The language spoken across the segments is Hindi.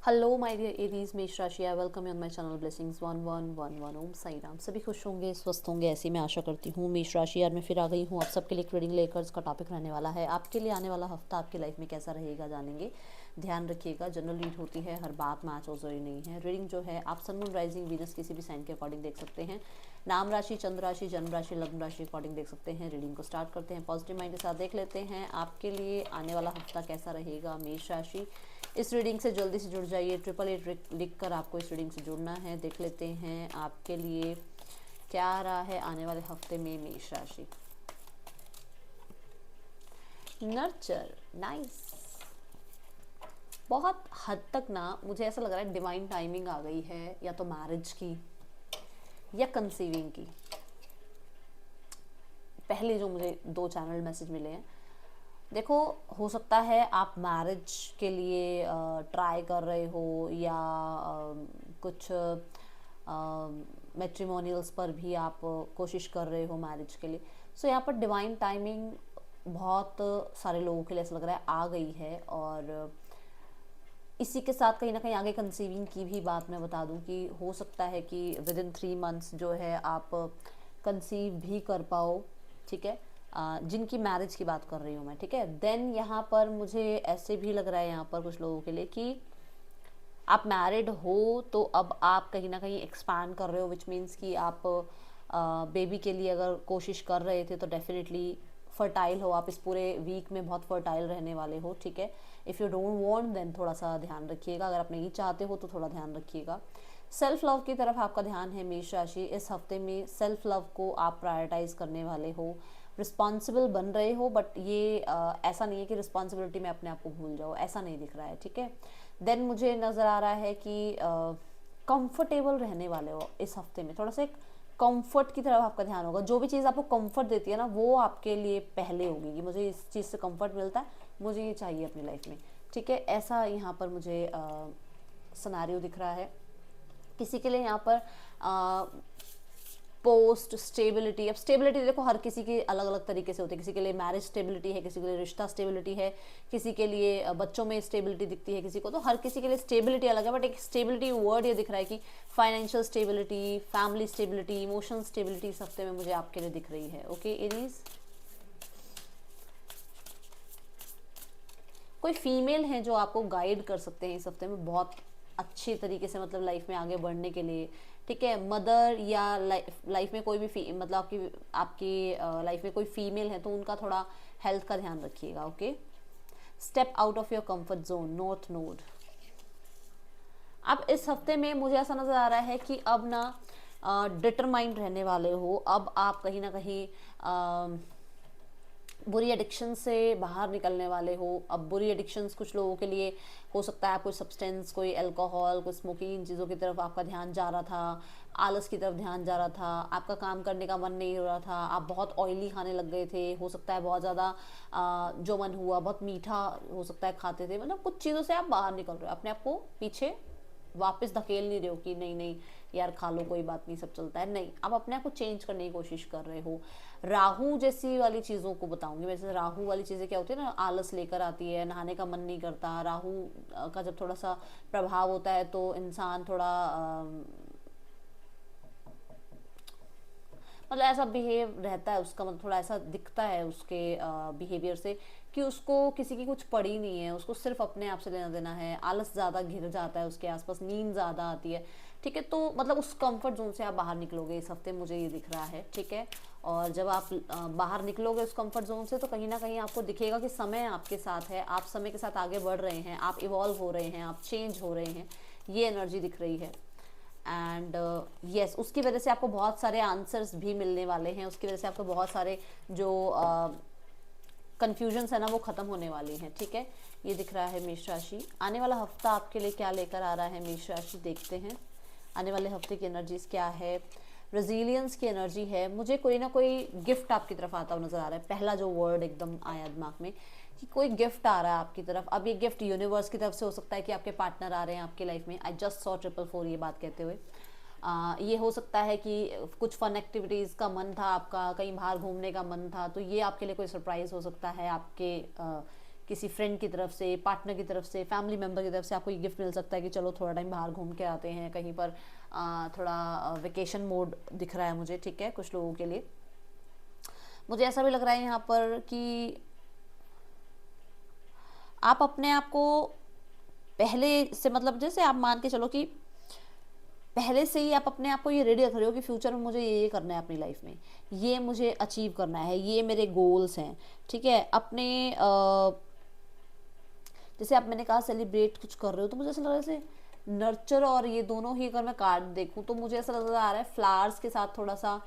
हेलो माय डियर एरीज, मेष राशि। I welcome you on my channel blessings 1111। ओम साई राम। सभी खुश होंगे, स्वस्थ होंगे, ऐसी मैं आशा करती हूँ। मेष राशि यार मैं फिर आ गई हूँ आप सबके लिए रीडिंग लेकर। इसका टॉपिक रहने वाला है आपके लिए आने वाला हफ्ता आपकी लाइफ में कैसा रहेगा, जानेंगे। ध्यान रखिएगा, जनरल रीड होती है, हर बात मैच हो जरूरी नहीं है। रीडिंग जो है आप सन मून राइजिंग वीनस किसी भी साइन के अकॉर्डिंग देख सकते हैं। नाम राशि, चंद्र राशि, जन्म राशि, लग्न राशि अकॉर्डिंग देख सकते हैं। रीडिंग को स्टार्ट करते हैं। पॉजिटिव माइंड के साथ देख लेते हैं आपके लिए आने वाला हफ्ता कैसा रहेगा मेष राशि। इस रीडिंग से जल्दी से जुड़ जाइए। 888 लिख कर आपको इस रीडिंग से जुड़ना है। देख लेते हैं आपके लिए क्या आ रहा है आने वाले हफ्ते में मेष राशि। Nurture, nice. बहुत हद तक ना मुझे ऐसा लग रहा है डिवाइन टाइमिंग आ गई है, या तो मैरिज की या कंसीविंग की। पहले जो मुझे 2 चैनल मैसेज मिले हैं, देखो हो सकता है आप मैरिज के लिए ट्राई कर रहे हो, या कुछ मैट्रिमोनियल्स पर भी आप कोशिश कर रहे हो मैरिज के लिए। सो यहाँ पर डिवाइन टाइमिंग बहुत सारे लोगों के लिए ऐसा लग रहा है आ गई है। और इसी के साथ कहीं ना कहीं आगे कंसीविंग की भी बात मैं बता दूं कि हो सकता है कि विद इन 3 मंथ्स जो है आप कंसीव भी कर पाओ। ठीक है, जिनकी मैरिज की बात कर रही हूँ मैं। ठीक है, देन यहाँ पर मुझे ऐसे भी लग रहा है यहाँ पर कुछ लोगों के लिए कि आप मैरिड हो तो अब आप कहीं ना कहीं एक्सपैंड कर रहे हो, विच मीन्स कि आप बेबी के लिए अगर कोशिश कर रहे थे तो डेफिनेटली फर्टाइल हो आप। इस पूरे वीक में बहुत फर्टाइल रहने वाले हो। ठीक है, if you don't want then थोड़ा सा ध्यान रखिएगा। अगर आप नहीं चाहते हो तो थोड़ा ध्यान रखिएगा। सेल्फ लव की तरफ आपका ध्यान है मेष राशि। इस हफ्ते में सेल्फ लव को आप प्रायोरिटाइज करने वाले हो, रिस्पॉन्सिबल बन रहे हो। बट ये ऐसा नहीं है कि रिस्पॉन्सिबिलिटी में अपने आप को भूल जाओ, ऐसा नहीं दिख रहा है। ठीक है, देन मुझे नज़र आ रहा है कि कंफर्टेबल रहने वाले हो इस हफ्ते में। थोड़ा सा एक कंफर्ट की तरफ आपका ध्यान होगा। जो भी चीज़ आपको कंफर्ट देती है ना, वो आपके लिए पहले होगी कि मुझे इस चीज़ से कंफर्ट मिलता है, मुझे ये चाहिए अपनी लाइफ में। ठीक है, ऐसा यहाँ पर मुझे सिनेरियो दिख रहा है। किसी के लिए यहाँ पर पोस्ट स्टेबिलिटी। अब स्टेबिलिटी देखो हर किसी की अलग अलग तरीके से होती है। किसी के लिए मैरिज स्टेबिलिटी है, किसी के लिए रिश्ता स्टेबिलिटी है, किसी के लिए बच्चों में स्टेबिलिटी दिखती है किसी को। तो हर किसी के लिए स्टेबिलिटी अलग है। बट एक स्टेबिलिटी वर्ड ये दिख रहा है कि financial stability, family stability, emotional stability इस हफ्ते में मुझे आपके लिए दिख रही है। ओके एरीज, कोई फीमेल है जो आपको गाइड कर सकते हैं इस हफ्ते में बहुत अच्छे तरीके से, मतलब लाइफ में आगे बढ़ने के लिए। ठीक है, मदर या लाइफ में कोई भी मतलब आपकी आपकी लाइफ में कोई फीमेल है तो उनका थोड़ा हेल्थ का ध्यान रखिएगा। Okay, step out of your comfort zone, north node. अब इस हफ्ते में मुझे ऐसा नज़र आ रहा है कि अब ना डिटरमाइंड रहने वाले हो। अब आप कहीं ना कहीं बुरी एडिक्शन से बाहर निकलने वाले हो। अब बुरी एडिक्शंस कुछ लोगों के लिए हो सकता है कोई सब्सटेंस, कोई अल्कोहल, कोई स्मोकिंग, इन चीज़ों की तरफ आपका ध्यान जा रहा था, आलस की तरफ ध्यान जा रहा था, आपका काम करने का मन नहीं हो रहा था, आप बहुत ऑयली खाने लग गए थे, हो सकता है बहुत ज़्यादा जो मन हुआ बहुत मीठा हो सकता है खाते थे। मतलब कुछ चीज़ों से आप बाहर निकल रहे हो, अपने आप को पीछे वापस धकेल नहीं रहे हो कि नहीं नहीं यार खा लो कोई बात नहीं सब चलता है। नहीं, आप अपने आप को चेंज करने की कोशिश कर रहे हो। राहु जैसी वाली चीज़ों को बताऊंगी। वैसे राहु वाली चीज़ें क्या होती है ना, आलस लेकर आती है, नहाने का मन नहीं करता। राहु का जब थोड़ा सा प्रभाव होता है तो इंसान थोड़ा मतलब ऐसा बिहेव रहता है उसका, मतलब थोड़ा ऐसा दिखता है उसके बिहेवियर से कि उसको किसी की कुछ पड़ी नहीं है, उसको सिर्फ अपने आप से लेना देना है। आलस ज़्यादा घिर जाता है उसके आसपास, नींद ज़्यादा आती है। ठीक है, तो मतलब उस कंफर्ट जोन से आप बाहर निकलोगे इस हफ्ते, मुझे ये दिख रहा है। ठीक है, और जब आप बाहर निकलोगे उस कंफर्ट जोन से तो कहीं ना कहीं आपको दिखेगा कि समय आपके साथ है, आप समय के साथ आगे बढ़ रहे हैं, आप इवॉल्व हो रहे हैं, आप चेंज हो रहे हैं। ये एनर्जी दिख रही है। एंड यस, उसकी वजह से आपको बहुत सारे आंसर्स भी मिलने वाले हैं। उसकी वजह से आपको बहुत सारे जो कन्फ्यूजन्स है ना वो ख़त्म होने वाली हैं। ठीक है, ये दिख रहा है मेष राशि। आने वाला हफ्ता आपके लिए क्या लेकर आ रहा है मेष राशि, देखते हैं आने वाले हफ्ते की एनर्जीज क्या है। रेजिलियंस की एनर्जी है। मुझे कोई ना कोई गिफ्ट आपकी तरफ आता हुआ नजर आ रहा है। पहला जो वर्ड एकदम आया दिमाग में कि कोई गिफ्ट आ रहा है आपकी तरफ। अब ये गिफ्ट यूनिवर्स की तरफ से हो सकता है कि आपके पार्टनर आ रहे हैं आपकी लाइफ में। आई जस्ट सॉ 444 ये बात कहते हुए। ये हो सकता है कि कुछ फन एक्टिविटीज़ का मन था आपका, कहीं बाहर घूमने का मन था, तो ये आपके लिए कोई सरप्राइज़ हो सकता है आपके किसी फ्रेंड की तरफ से, पार्टनर की तरफ से, फैमिली मेम्बर की तरफ से आपको ये गिफ्ट मिल सकता है कि चलो थोड़ा टाइम बाहर घूम के आते हैं कहीं पर, थोड़ा वेकेशन मोड दिख रहा है मुझे, ठीक है, कुछ लोगों के लिए। मुझे ऐसा भी लग रहा है यहाँ पर कि आप अपने आप को पहले से, मतलब जैसे आप मान के चलो कि पहले से ही आप अपने आप को ये रेडी रख रहे हो कि फ्यूचर में मुझे ये करना है अपनी लाइफ में, ये मुझे अचीव करना है, ये मेरे गोल्स हैं, ठीक है। अपने जैसे आप, मैंने कहा सेलिब्रेट कुछ कर रहे हो, तो मुझे ऐसा लग रहा है जैसे नर्चर और ये दोनों ही, अगर मैं कार्ड देखूं तो मुझे ऐसा लग रहा है फ्लावर्स के साथ थोड़ा सा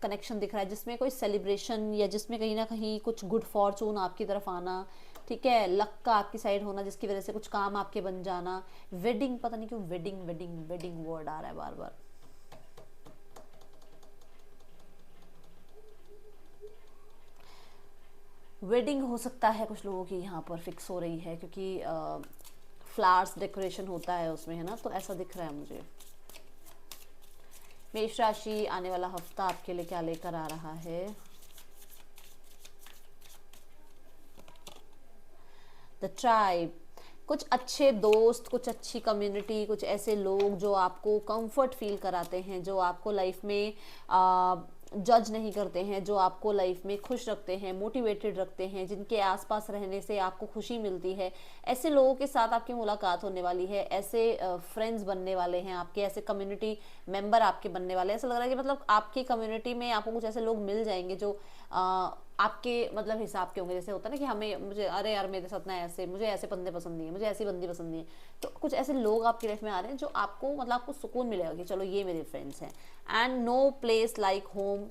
कनेक्शन दिख रहा है, जिसमें कोई सेलिब्रेशन या जिसमें कहीं ना कहीं कुछ गुड फॉर्चून आपकी तरफ आना, ठीक है, लक का आपकी साइड होना, जिसकी वजह से कुछ काम आपके बन जाना। वेडिंग, पता नहीं क्यों वेडिंग वेडिंग वेडिंग वर्ड आ रहा है बार बार। वेडिंग हो सकता है कुछ लोगों की यहाँ पर फिक्स हो रही है, क्योंकि फ्लावर्स डेकोरेशन होता है उसमें, है ना, तो ऐसा दिख रहा है मुझे। मेष राशि, आने वाला हफ्ता आपके लिए क्या लेकर आ रहा है? द ट्राइब, कुछ अच्छे दोस्त, कुछ अच्छी कम्युनिटी, कुछ ऐसे लोग जो आपको कंफर्ट फील कराते हैं, जो आपको लाइफ में जज नहीं करते हैं, जो आपको लाइफ में खुश रखते हैं, मोटिवेटेड रखते हैं, जिनके आसपास रहने से आपको खुशी मिलती है, ऐसे लोगों के साथ आपकी मुलाकात होने वाली है, ऐसे फ्रेंड्स बनने वाले हैं आपके, ऐसे कम्युनिटी मेंबर आपके बनने वाले हैं। ऐसा लग रहा है कि मतलब आपकी कम्युनिटी में आपको कुछ ऐसे लोग मिल जाएंगे जो आपके मतलब हिसाब के होंगे। जैसे होता है ना कि हमें, मुझे, अरे यार मेरे साथ ना ऐसे, मुझे ऐसे बंदे पसंद नहीं है, मुझे ऐसी बंदी पसंद नहीं है, तो कुछ ऐसे लोग आपकी लाइफ में आ रहे हैं जो आपको, मतलब आपको सुकून मिलेगा कि चलो ये मेरे फ्रेंड्स हैं। And no place like home,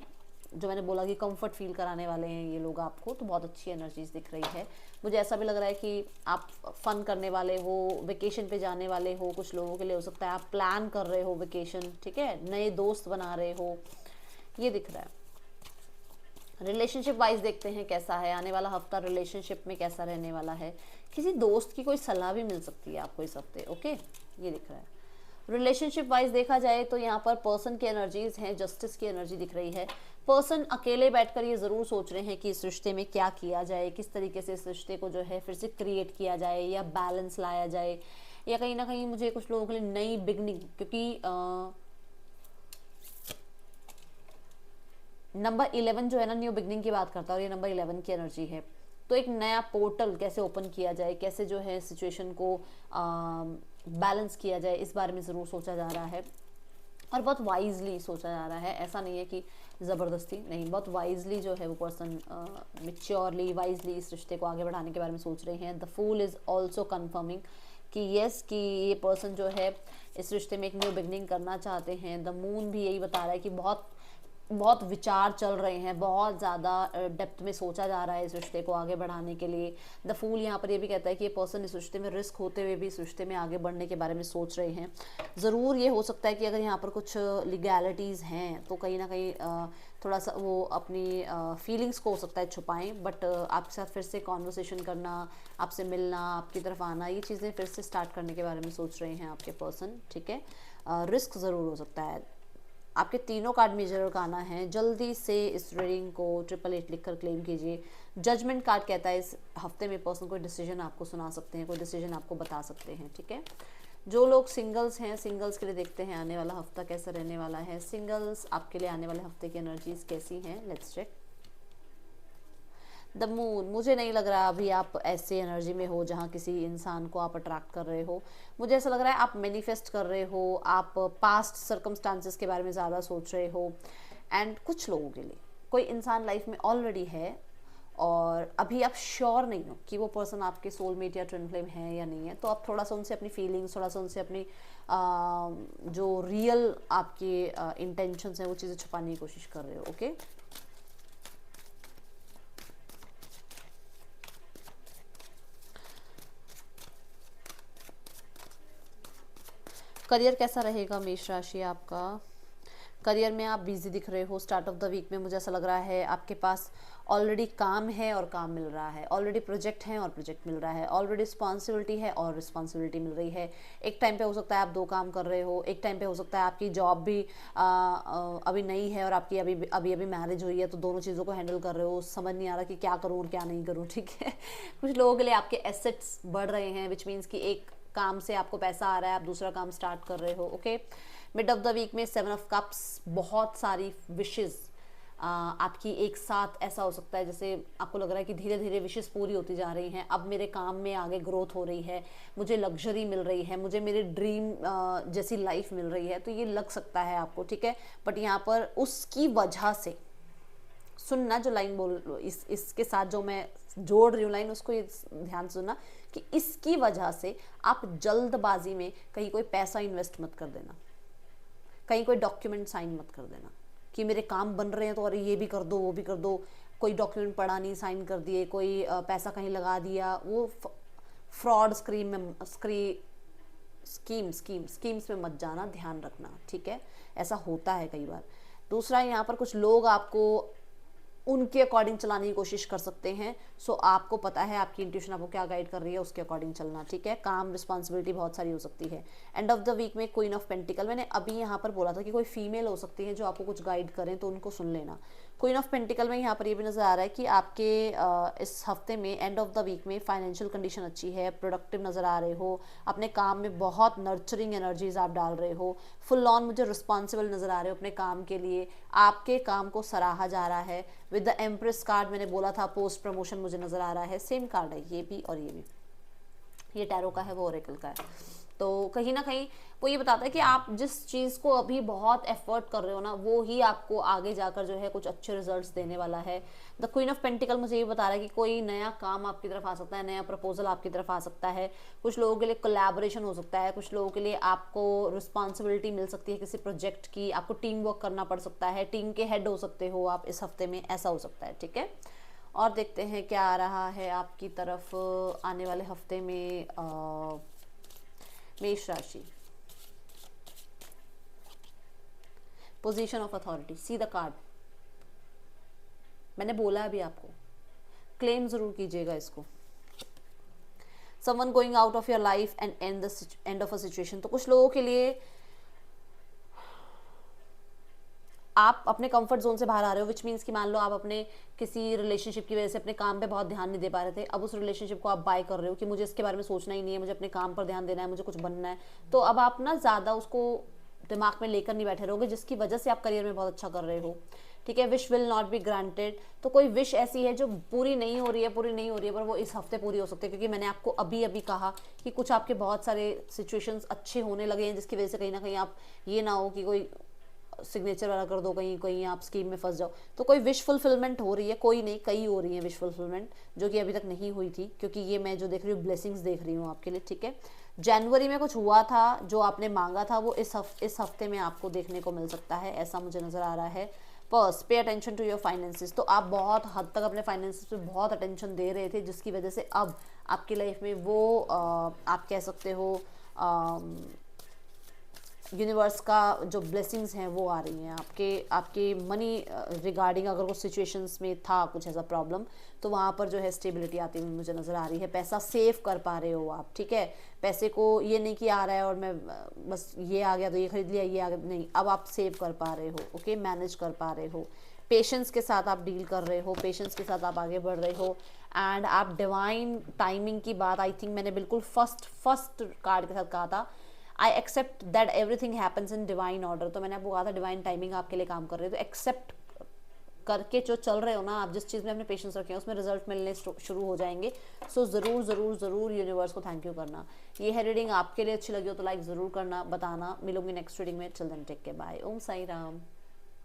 जो मैंने बोला कि कंफर्ट फील कराने वाले हैं ये लोग आपको, तो बहुत अच्छी एनर्जीज दिख रही है। मुझे ऐसा भी लग रहा है कि आप फन करने वाले हो, वेकेशन पे जाने वाले हो, कुछ लोगों के लिए हो सकता है आप प्लान कर रहे हो वेकेशन, ठीक है, नए दोस्त बना रहे हो, ये दिख रहा है। रिलेशनशिप वाइज देखते हैं कैसा है आने वाला हफ्ता, रिलेशनशिप में कैसा रहने वाला है। किसी दोस्त की कोई सलाह भी मिल सकती है आपको इस हफ्ते, ओके, ये दिख रहा है। रिलेशनशिप वाइज देखा जाए तो यहाँ पर पर्सन की एनर्जीज हैं, जस्टिस की एनर्जी दिख रही है। पर्सन अकेले बैठकर ये ज़रूर सोच रहे हैं कि इस रिश्ते में क्या किया जाए, किस तरीके से इस रिश्ते को जो है फिर से क्रिएट किया जाए या बैलेंस लाया जाए, या कहीं ना कहीं मुझे कुछ लोगों के लिए नई बिगनिंग, क्योंकि नंबर 11 जो है ना न्यू बिगनिंग की बात करता है, और ये नंबर 11 की एनर्जी है। तो एक नया पोर्टल कैसे ओपन किया जाए, कैसे जो है सिचुएशन को बैलेंस किया जाए, इस बारे में ज़रूर सोचा जा रहा है, और बहुत वाइजली सोचा जा रहा है। ऐसा नहीं है कि ज़बरदस्ती, नहीं, बहुत वाइजली जो है वो पर्सन मिच्योरली वाइजली इस रिश्ते को आगे बढ़ाने के बारे में सोच रहे हैं। The fool is also confirming कि यस, कि ये पर्सन जो है इस रिश्ते में एक न्यू बिगनिंग करना चाहते हैं। द मून भी यही बता रहा है कि बहुत बहुत विचार चल रहे हैं, बहुत ज़्यादा डेप्थ में सोचा जा रहा है इस रिश्ते को आगे बढ़ाने के लिए। द फूल यहाँ पर ये भी कहता है कि ये पर्सन इस रिश्ते में रिस्क होते हुए भी इस रिश्ते में आगे बढ़ने के बारे में सोच रहे हैं। ज़रूर ये हो सकता है कि अगर यहाँ पर कुछ लीगैलिटीज़ हैं तो कहीं ना कहीं थोड़ा सा वो अपनी फीलिंग्स को हो सकता है छुपाएं, बट आपके साथ फिर से कॉन्वर्सेशन करना, आपसे मिलना, आपकी तरफ आना, ये चीज़ें फिर से स्टार्ट करने के बारे में सोच रहे हैं आपके पर्सन, ठीक है। रिस्क ज़रूर हो सकता है। आपके तीनों कार्ड मेजर आना है, जल्दी से इस रीडिंग को 888 लिखकर क्लेम कीजिए। जजमेंट कार्ड कहता है इस हफ्ते में पर्सन कोई डिसीजन आपको सुना सकते हैं, कोई डिसीजन आपको बता सकते हैं, ठीक है। जो लोग सिंगल्स हैं, सिंगल्स के लिए देखते हैं आने वाला हफ्ता कैसा रहने वाला है। सिंगल्स आपके लिए आने वाले हफ्ते की एनर्जीज कैसी हैं, लेट्स चेक। द मून, मुझे नहीं लग रहा अभी आप ऐसे एनर्जी में हो जहाँ किसी इंसान को आप अट्रैक्ट कर रहे हो। मुझे ऐसा लग रहा है आप मैनिफेस्ट कर रहे हो, आप पास्ट सर्कमस्टांसेस के बारे में ज़्यादा सोच रहे हो। एंड कुछ लोगों के लिए कोई इंसान लाइफ में ऑलरेडी है और अभी आप श्योर नहीं हो कि वो पर्सन आपके सोलमेट या ट्विन फ्लेम है या नहीं है, तो आप थोड़ा सा उनसे अपनी फीलिंग्स, थोड़ा सा उनसे अपनी जो रियल आपके इंटेंशंस हैं वो चीज़ें छुपाने की कोशिश कर रहे हो, ओके। करियर कैसा रहेगा मेष राशि आपका? करियर में आप बिजी दिख रहे हो। स्टार्ट ऑफ द वीक में मुझे ऐसा लग रहा है आपके पास ऑलरेडी काम है और काम मिल रहा है, ऑलरेडी प्रोजेक्ट है और प्रोजेक्ट मिल रहा है, ऑलरेडी रिस्पॉन्सिबिलिटी है और रिस्पॉन्सिबिलिटी मिल रही है। एक टाइम पे हो सकता है आप 2 काम कर रहे हो, एक टाइम पे हो सकता है आपकी जॉब भी अभी नई है और आपकी अभी अभी अभी मैरिज हुई है, तो दोनों चीज़ों को हैंडल कर रहे हो, समझ नहीं आ रहा कि क्या करूँ और क्या नहीं करूँ, ठीक है। कुछ लोगों के लिए आपके एसेट्स बढ़ रहे हैं, विच मीन्स कि एक काम से आपको पैसा आ रहा है, आप दूसरा काम स्टार्ट कर रहे हो, okay. Mid of the week में 7 ऑफ कप्स, बहुत सारी विशेज़ आपकी एक साथ ऐसा हो सकता है जैसे आपको लग रहा है कि धीरे धीरे विशेष पूरी होती जा रही हैं, अब मेरे काम में आगे ग्रोथ हो रही है, मुझे लग्जरी मिल रही है, मुझे मेरे ड्रीम जैसी लाइफ मिल रही है, तो ये लग सकता है आपको, ठीक है। बट यहाँ पर उसकी वजह से सुनना, जो लाइन बोल इसके साथ जो मैं जोड़ रही हूँ लाइन, उसको ये ध्यान सुनना कि इसकी वजह से आप जल्दबाजी में कहीं कोई पैसा इन्वेस्ट मत कर देना, कहीं कोई डॉक्यूमेंट साइन मत कर देना कि मेरे काम बन रहे हैं तो अरे ये भी कर दो वो भी कर दो, कोई डॉक्यूमेंट पढ़ा नहीं, साइन कर दिए, कोई पैसा कहीं लगा दिया, वो फ्रॉड स्कीम्स में मत जाना, ध्यान रखना, ठीक है। ऐसा होता है कई बार। दूसरा, यहाँ पर कुछ लोग आपको उनके अकॉर्डिंग चलाने की कोशिश कर सकते हैं, सो आपको पता है आपकी इंट्यूशन आपको क्या गाइड कर रही है, उसके अकॉर्डिंग चलना, ठीक है। काम रिस्पॉन्सिबिलिटी बहुत सारी हो सकती है। एंड ऑफ द वीक में क्वीन ऑफ पेंटिकल, मैंने अभी यहाँ पर बोला था कि कोई फीमेल हो सकती है जो आपको कुछ गाइड करें, तो उनको सुन लेना। क्वीन ऑफ पेंटिकल में यहाँ पर ये भी नज़र आ रहा है कि आपके इस हफ्ते में एंड ऑफ द वीक में फाइनेंशियल कंडीशन अच्छी है, प्रोडक्टिव नज़र आ रहे हो, अपने काम में बहुत नर्चरिंग एनर्जीज आप डाल रहे हो, फुल ऑन मुझे रिस्पॉन्सिबल नज़र आ रहे हो अपने काम के लिए, आपके काम को सराहा जा रहा है। विद द एम्प्रेस कार्ड मैंने बोला था पोस्ट प्रमोशन मुझे नज़र आ रहा है, सेम कार्ड है ये भी और ये भी, ये टैरो का है वो ओरेकल का है। तो कहीं ना कहीं वो ये बताता है कि आप जिस चीज़ को अभी बहुत एफर्ट कर रहे हो ना, वो ही आपको आगे जाकर जो है कुछ अच्छे रिजल्ट्स देने वाला है। द क्वीन ऑफ पेंटिकल मुझे ये बता रहा है कि कोई नया काम आपकी तरफ आ सकता है, नया प्रपोजल आपकी तरफ आ सकता है, कुछ लोगों के लिए कोलैबोरेशन हो सकता है, कुछ लोगों के लिए आपको रिस्पॉन्सिबिलिटी मिल सकती है किसी प्रोजेक्ट की, आपको टीम वर्क करना पड़ सकता है, टीम के हेड हो सकते हो आप इस हफ्ते में, ऐसा हो सकता है, ठीक है। और देखते हैं क्या आ रहा है आपकी तरफ आने वाले हफ्ते में। मेष राशि, position of authority, see the card, मैंने बोला अभी आपको, क्लेम जरूर कीजिएगा इसको। Someone going out of your life and end of a situation, तो कुछ लोगों के लिए आप अपने कंफर्ट जोन से बाहर आ रहे हो, विच मीन्स कि मान लो आप अपने किसी रिलेशनशिप की वजह से अपने काम पे बहुत ध्यान नहीं दे पा रहे थे, अब उस रिलेशनशिप को आप बाय कर रहे हो कि मुझे इसके बारे में सोचना ही नहीं है, मुझे अपने काम पर ध्यान देना है, मुझे कुछ बनना है, तो अब आप ना ज़्यादा उसको दिमाग में लेकर नहीं बैठे रहोगे, जिसकी वजह से आप करियर में बहुत अच्छा कर रहे हो, ठीक है। Wish will not be granted, तो कोई विश ऐसी है जो पूरी नहीं हो रही है पर वो इस हफ्ते पूरी हो सकती है, क्योंकि मैंने आपको अभी अभी कहा कि कुछ आपके बहुत सारे सिचुएशंस अच्छे होने लगे हैं, जिसकी वजह से कहीं ना कहीं आप ये ना हो कि कोई सिग्नेचर वाला कर दो, कहीं कहीं आप स्कीम में फंस जाओ, तो कोई विश फुलफिलमेंट हो रही है, कोई नहीं कई हो रही है विश फुलफिलमेंट, जो कि अभी तक नहीं हुई थी, क्योंकि ये मैं जो देख रही हूँ ब्लेसिंग्स देख रही हूँ आपके लिए, ठीक है। जनवरी में कुछ हुआ था जो आपने मांगा था, वो इस हफ्ते में आपको देखने को मिल सकता है, ऐसा मुझे नजर आ रहा है। First, pay attention to your finances, तो आप बहुत हद तक अपने फाइनेंसेस पे बहुत अटेंशन दे रहे थे, जिसकी वजह से अब आपकी लाइफ में वो आप कह सकते हो यूनिवर्स का जो ब्लेसिंग्स हैं वो आ रही हैं आपके मनी रिगार्डिंग। अगर कुछ सिचुएशंस में था कुछ ऐसा प्रॉब्लम, तो वहाँ पर जो है स्टेबिलिटी आती हुई मुझे नज़र आ रही है, पैसा सेव कर पा रहे हो आप, ठीक है। पैसे को ये नहीं कि आ रहा है और मैं बस ये आ गया तो ये खरीद लिया, ये आ गया, नहीं, अब आप सेव कर पा रहे हो, ओके, मैनेज कर पा रहे हो, पेशेंस के साथ आप डील कर रहे हो, पेशेंस के साथ आप आगे बढ़ रहे हो। एंड आप डिवाइन टाइमिंग की बात, आई थिंक मैंने बिल्कुल फर्स्ट कार्ड के साथ कहा था, I accept that everything happens in divine order, तो मैंने आपको कहा था डिवाइन टाइमिंग आपके लिए काम कर रहे हो, तो एक्सेप्ट करके जो चल रहे हो ना आप, जिस चीज़ में अपने पेशेंस रखे हैं उसमें रिजल्ट मिलने शुरू हो जाएंगे। सो ज़रूर ज़रूर ज़रूर यूनिवर्स को थैंक यू करना। ये है रीडिंग, आपके लिए अच्छी लगी हो तो लाइक ज़रूर करना, बताना। मिलूंगी नेक्स्ट रीडिंग में, chill then take care, bye, Om Sai Ram.